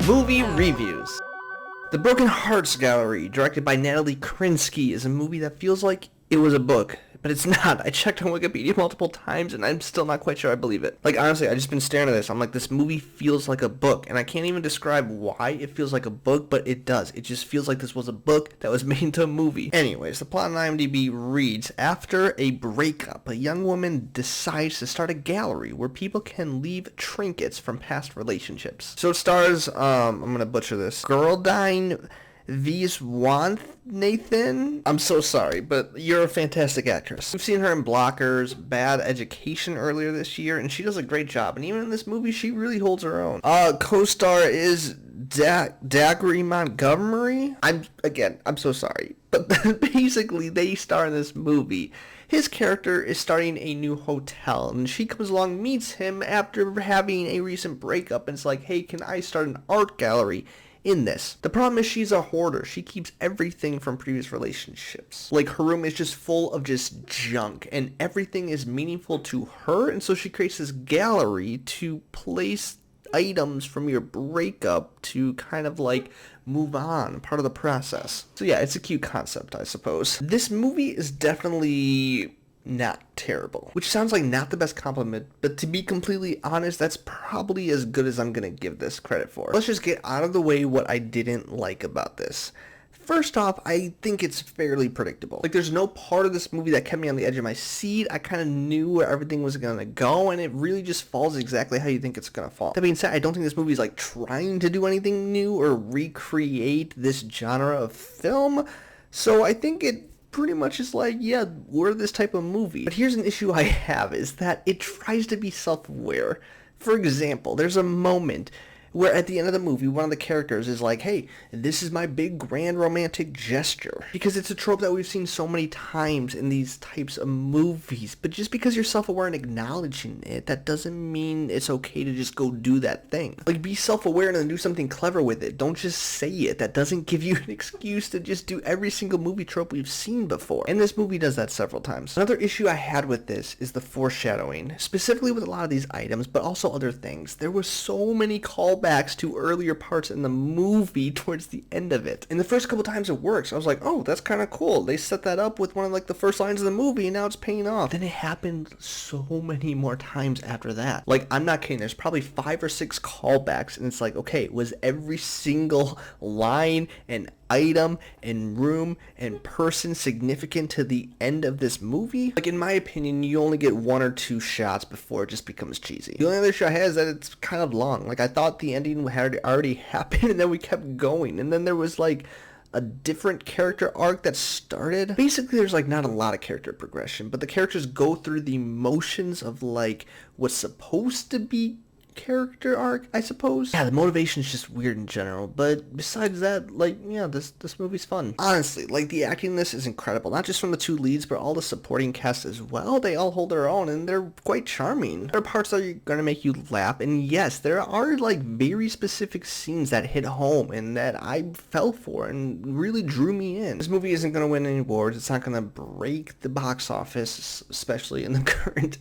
Movie reviews. The Broken Hearts Gallery, directed by Natalie Krinsky, is a movie that feels like it was a book, but it's not. I checked on Wikipedia multiple times, and I'm still not quite sure I believe it. Like, honestly, I just been staring at this. I'm like, this movie feels like a book, and I can't even describe why it feels like a book, but it does. It just feels like this was a book that was made into a movie. Anyways, the plot on IMDb reads, after a breakup, a young woman decides to start a gallery where people can leave trinkets from past relationships. So it stars, I'm gonna butcher this, Geraldine, Viswanathan? I'm so sorry, but you're a fantastic actress. We've seen her in Blockers, Bad Education earlier this year, and she does a great job. And even in this movie, she really holds her own. Co-star is Dacre Montgomery? I'm so sorry. But basically, they star in this movie. His character is starting a new hotel, and she comes along, meets him after having a recent breakup, and it's like, hey, can I start an art gallery in this? The problem is she's a hoarder. She keeps everything from previous relationships. Like, her room is just full of just junk, and everything is meaningful to her, and so she creates this gallery to place items from your breakup to kind of like move on, part of the process. So yeah, it's a cute concept, I suppose. This movie is definitely not terrible, which sounds like not the best compliment, but to be completely honest, that's probably as good as I'm gonna give this credit for. Let's just get out of the way what I didn't like about this. First off, I think it's fairly predictable. Like, there's no part of this movie that kept me on the edge of my seat. I kind of knew where everything was gonna go, and it really just falls exactly how you think it's gonna fall. That being said, I don't think this movie is like trying to do anything new or recreate this genre of film, so I think it pretty much is like, yeah, we're this type of movie. But here's an issue I have, is that it tries to be self-aware. For example, there's a moment where at the end of the movie, one of the characters is like, hey, this is my big grand romantic gesture. Because it's a trope that we've seen so many times in these types of movies. But just because you're self-aware and acknowledging it, that doesn't mean it's okay to just go do that thing. Like, be self-aware and then do something clever with it. Don't just say it. That doesn't give you an excuse to just do every single movie trope we've seen before. And this movie does that several times. Another issue I had with this is the foreshadowing. Specifically with a lot of these items, but also other things. There were so many callbacks to earlier parts in the movie towards the end of it. And the first couple times it works, I was like, oh, that's kind of cool. They set that up with one of like the first lines of the movie, and now it's paying off. Then it happened so many more times after that. Like, I'm not kidding, there's probably 5 or 6 callbacks, and it's like, okay, was every single line and item and room and person significant to the end of this movie? Like, in my opinion, you only get 1 or 2 shots before it just becomes cheesy. The only other issue I had is that it's kind of long. Like, I thought the ending had already happened, and then we kept going, and then there was like a different character arc that started. Basically, there's like not a lot of character progression, but the characters go through the motions of like what's supposed to be character arc, I suppose. Yeah, the motivation's just weird in general, but besides that, like, yeah, this movie's fun. Honestly, like, the acting in this is incredible, not just from the 2 leads, but all the supporting cast as well. They all hold their own, and they're quite charming. There are parts that are gonna make you laugh, and yes, there are, like, very specific scenes that hit home, and that I fell for, and really drew me in. This movie isn't gonna win any awards. It's not gonna break the box office, especially in the current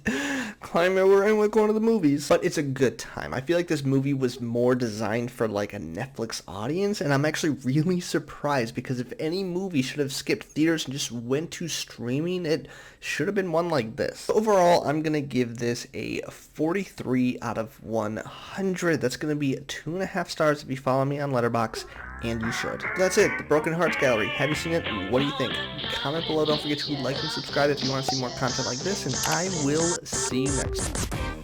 climate we're in with going to the movies, but it's a good time. I feel like this movie was more designed for like a Netflix audience, and I'm actually really surprised, because if any movie should have skipped theaters and just went to streaming, it should have been one like this. Overall, I'm gonna give this a 43 out of 100. That's gonna be 2.5 stars if you follow me on Letterboxd, and you should. That's it, the Broken Hearts Gallery. Have you seen it? What do you think? Comment below. Don't forget to like and subscribe if you want to see more content like this, and I will see you next time.